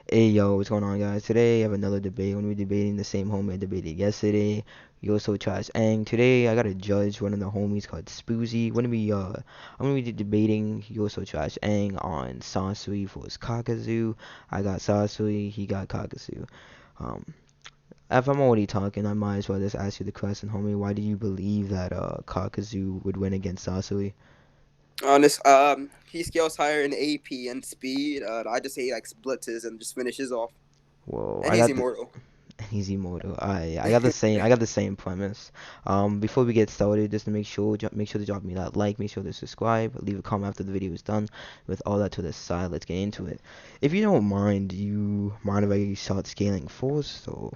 Hey yo, what's going on, guys? Today I have another debate. We're gonna be debating the same homie I debated yesterday. YourSoTrashAang. Today I got to judge one of the homies called Spoozy. I'm gonna be debating YourSoTrashAang on Sasori versus Kakuzu. I got Sasori, he got Kakuzu. Um, if I'm already talking, I might as well just ask you the question, homie. Why do you believe that Kakuzu would win against Sasori? Honest, he scales higher in AP and speed. I just say he like blitzes and just finishes off, Whoa, and I he's got the immortal. Easy moto. I got the same. I got the same premise. Before we get started, just to make sure to drop me that like, make sure to subscribe, leave a comment after the video is done. With all that to the side, let's get into it. If you don't mind, do you mind if I start scaling first, or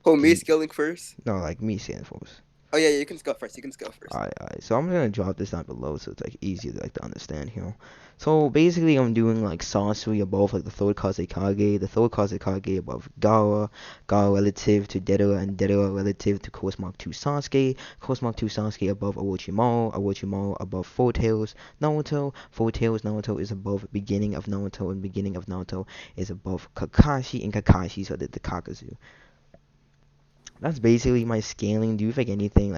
Oh, do me you? scaling first. No, like me scaling first. Oh yeah, you can scale first. You can scale first. Alright. So I'm gonna drop this down below so it's like easier to understand here. So basically I'm doing like sorcery above like the third Kazekage, the third Kazekage above Gaara relative to Deidara, and Deidara relative to Course Mark 2 Sasuke, Course Mark 2 Sasuke above Orochimaru above Four Tails Naruto, Four Tails Naruto is above beginning of Naruto, and beginning of Naruto is above Kakashi, and Kakashi is the Kakuzu. That's basically my scaling. Do you think anything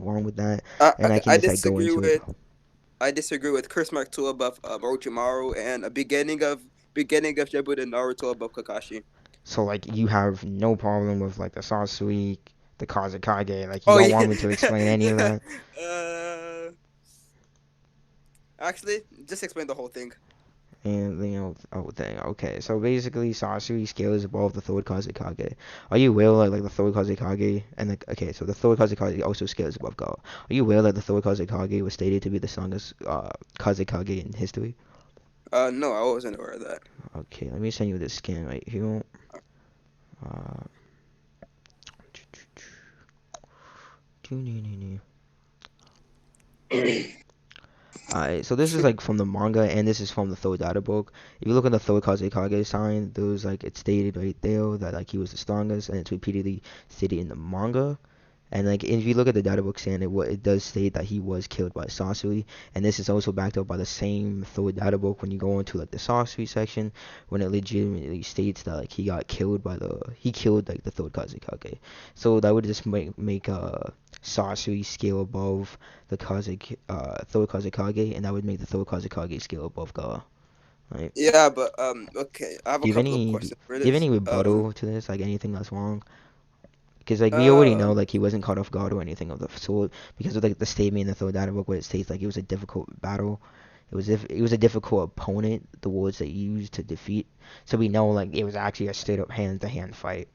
wrong with that? And I Okay, can just like go into it. I disagree with Curse Mark 2 above Orochimaru and a beginning of Shippuden Naruto above Kakashi. So like you have no problem with like the Sasori, the Kazekage. Like you Oh don't want yeah, me to explain any of yeah. that. Uh, Actually, just explain the whole thing. And oh thing. Okay, so basically Sasori scales above the third Kazekage. Are you aware like the third Kazekage and like okay, so the third Kazekage also scales above God. Are you aware that the third Kazekage was stated to be the strongest Kazekage in history? No, I wasn't aware of that. Okay, let me send you this scan right here. Uh, Alright, so this is like from the manga, and this is from the third data book. If you look at the third Kazekage sign, there's like it's stated right there that like he was the strongest, and it's repeatedly stated in the manga. And like if you look at the data book stand, it does state that he was killed by Sasori, and this is also backed up by the same third data book when you go into like the Sasori section, when it legitimately states that like he killed like the third Kazekage. So that would just make Sasori scale above the third Kazekage, and that would make the third Kazekage scale above Gara. Right? Yeah, but okay. I have a Do you have couple of any do questions for you have this. any rebuttal to this? Like anything that's wrong? Because like we already know Um, like he wasn't caught off guard or anything of the sort because of like the statement in the third data book where it states like it was a difficult battle. It was a difficult opponent, the words they used to defeat. So we know like it was actually a straight up hand to hand fight.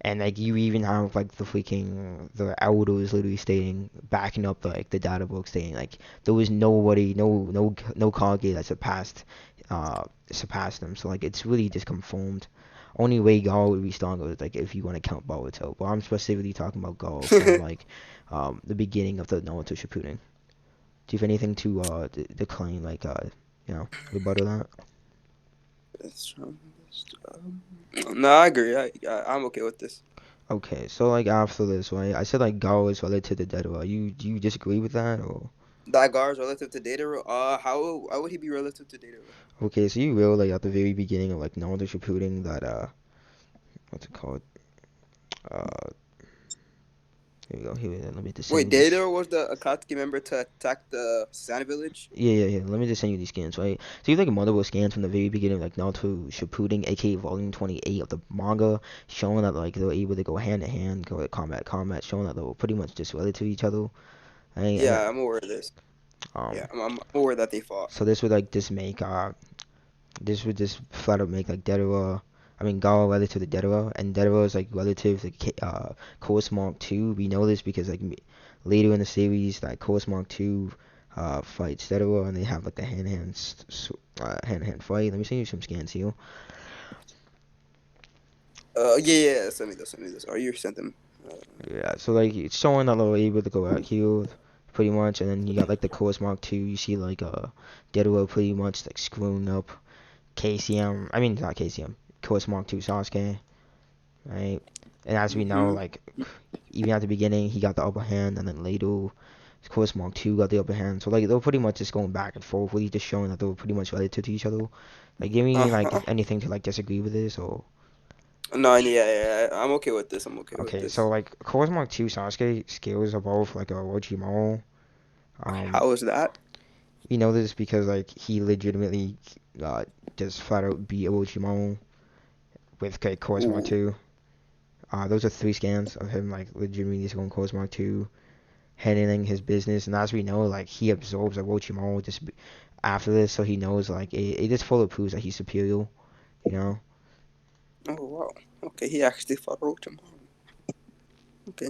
And like you even have like the elders literally stating backing up like the data book stating like there was nobody no Kage that surpassed them. So like it's really just confirmed. Only way Gall would be stronger is like if you want to count Boruto, but I'm specifically talking about Gall from like the beginning of the Naruto Shippuden. Do you have anything to declaim like rebuttal that? no, I agree. I'm okay with this. Okay, so like after this, right? I said like Gall is relative to Deidara. You do you disagree with that or? Daigar is relative to Dataro. How would he be relative to Dataro? Okay, so you will like at the very beginning of like Naruto Shippuden that what's it called? Uh, here we go. Here we go. Let me just send Wait, you this. Dataro was the Akatsuki member to attack the Susanoo village. Yeah. Let me just send you these scans, right? So you have like multiple scans from the very beginning, like Naruto Shippuden, aka Volume 28 of the manga, showing that like they were able to go hand to hand, go like combat, showing that they were pretty much just related to each other. Right? And Yeah, I'm aware of this. Yeah, um, I'm aware that they fought. so this would like just make this would just flat out make like Deidara, I mean Gaara relative to Deidara, and Deidara is like relative to Course Mark 2. We know this because like later in the series that Course Mark 2 fights Deidara, and they have like a hand-to-hand fight. Let me send you some scans here. Yeah. Send me those. Send me those. Or you sent them. Uh, Yeah, so like it's showing that they were able to go out healed pretty much, and then you got like the Course Mark 2. You see like Deidara pretty much like screwing up KCM. I mean not KCM. Course Mark 2 Sasuke. Right? And as we know, mhm. like even at the beginning, he got the upper hand, and then later, of course, Mark Two got the upper hand. So like they were pretty much just going back and forth, really just showing that they were pretty much related to each other. Like, give me like Uh-huh. anything to like disagree with this or. No, yeah, I'm okay with this. I'm okay with Okay, so this. like Course Mark 2 Sasuke scales above like a Orochimaru. Um, How is that? we know this because like he legitimately uh just flat out beat Orochimaru with Course Mark Ooh. 2. Those are three scans of him like legitimately just going Course Mark 2, handling his business, and as we know, like he absorbs Orochimaru just after this, so he knows like it just fully proves that he's superior, you know. Oh wow. Okay, he actually fought Orochimaru. Okay.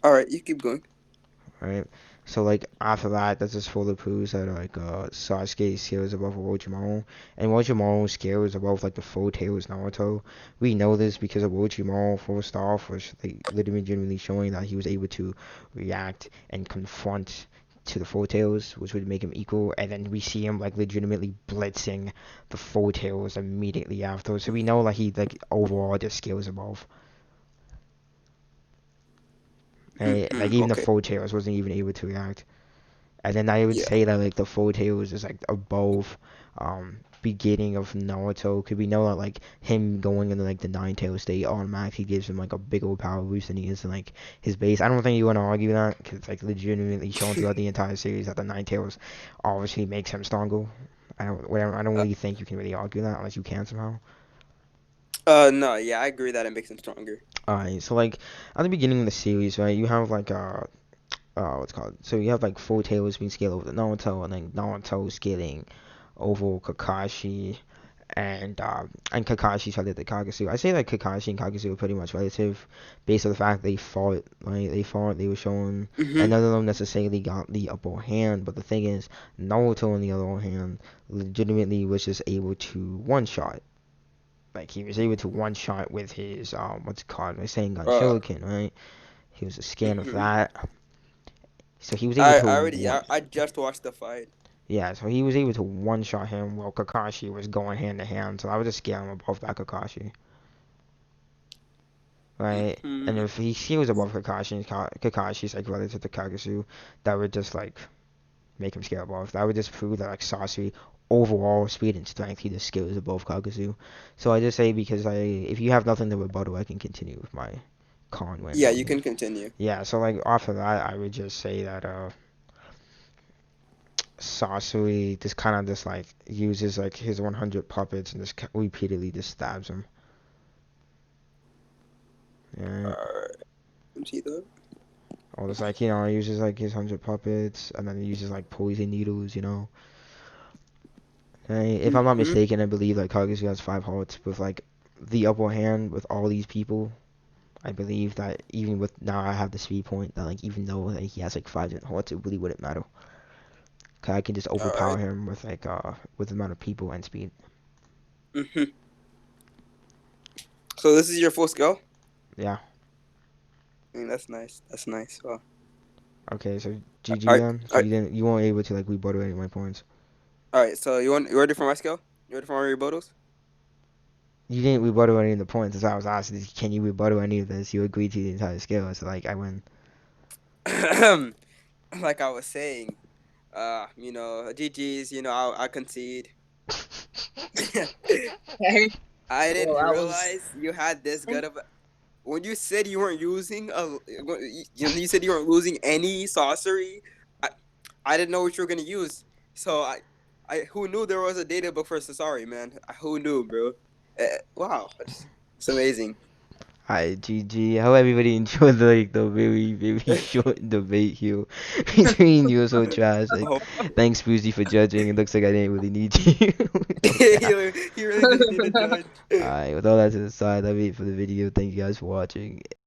All right, you keep going. Right? So like after that, that's just fully proves that like Sasuke scales above Orochimaru, and Orochimaru scales above like the full tails Naruto. We know this because of Orochimaru first off was like literally genuinely showing that he was able to react and confront to the full tails, which would make him equal, and then we see him like legitimately blitzing the full tails immediately after. So we know like he like overall just scales above. Like even the Okay. full tails wasn't even able to react. And then I would Yeah. say that like the Full Tails is like above beginning of Naruto. Could we know that like him going into like the Nine Tail state automatically gives him like a big old power boost than he is in like his base. I don't think you want to argue that because it's like legitimately shown throughout the entire series that the Nine Tails obviously makes him stronger. I don't Uh, really think you can really argue that unless you can somehow. no, yeah, I agree that it makes him stronger. Alright, so like at the beginning of the series, right, you have like what's it called? So you have like Full Tails being scaled over the Naruto, and then Naruto scaling over Kakashi, and Kakashi started the Kakuzu. I say that Kakashi and Kakuzu are pretty much relative, based on the fact they fought, right? They fought, they were shown, and Mm-hmm. none of them necessarily got the upper hand. But the thing is, Naruto on the other hand, legitimately was just able to one shot. Like he was able to one shot with his what's it called? My Sengun Uh. Shuriken, right? He was a scan of Mm-hmm. that. So he was able to one. I just watched the fight. Yeah, so he was able to one-shot him while Kakashi was going hand to hand. So I would just scale him above that Kakashi, right? And Mm-hmm. if he was above Kakashi, and Kakashi's like relative to Kakuzu, that would just like make him scale above. That would just prove that like Sasori overall speed and strength, he just scales above Kakuzu. So I just say because if you have nothing to rebuttal, I can continue with my con when Yeah, you can continue. yeah. So like after that, I would just say that Sasori just kind of just like uses like his 100 puppets and just repeatedly just stabs him. Yeah. Alright. Let me see that. Or just like, he uses like his 100 puppets and then he uses like poison needles. Hey, if I'm not Mm-hmm. mistaken, I believe like Kaguya has 5 hearts with like the upper hand with all these people. I believe that even with now I have the speed point that like even though like, he has like 5 hearts, it really wouldn't matter. 'Cause I can just overpower Alright. him with like with the amount of people and speed. Mm-hmm. So this is your full skill? Yeah. I mean, that's nice. That's nice. Well, Okay, so GG alright. then. So Alright. you weren't able to like rebuttal any of my points. Alright. So you ready for my skill? You ready for my rebuttals? You didn't rebuttal any of the points. That's why I was asking, can you rebuttal any of this? You agreed to the entire scale, so like I win. Like I was saying, GG's. I concede. Okay. I Well, didn't that was. realize you had this good of. When you said you weren't using you said you weren't losing any sorcery. I, I didn't know what you were gonna use. So who knew there was a data book for Sasori, man? Who knew, bro? Wow, it's amazing. Alright, GG. I hope everybody enjoyed the very, very short debate here between you so trash. Like, Oh, thanks, Boozy, for judging. It looks like I didn't really need you. No cap. he really didn't need a judge. Alright, with all that to the side, that'll be it for the video. Thank you guys for watching.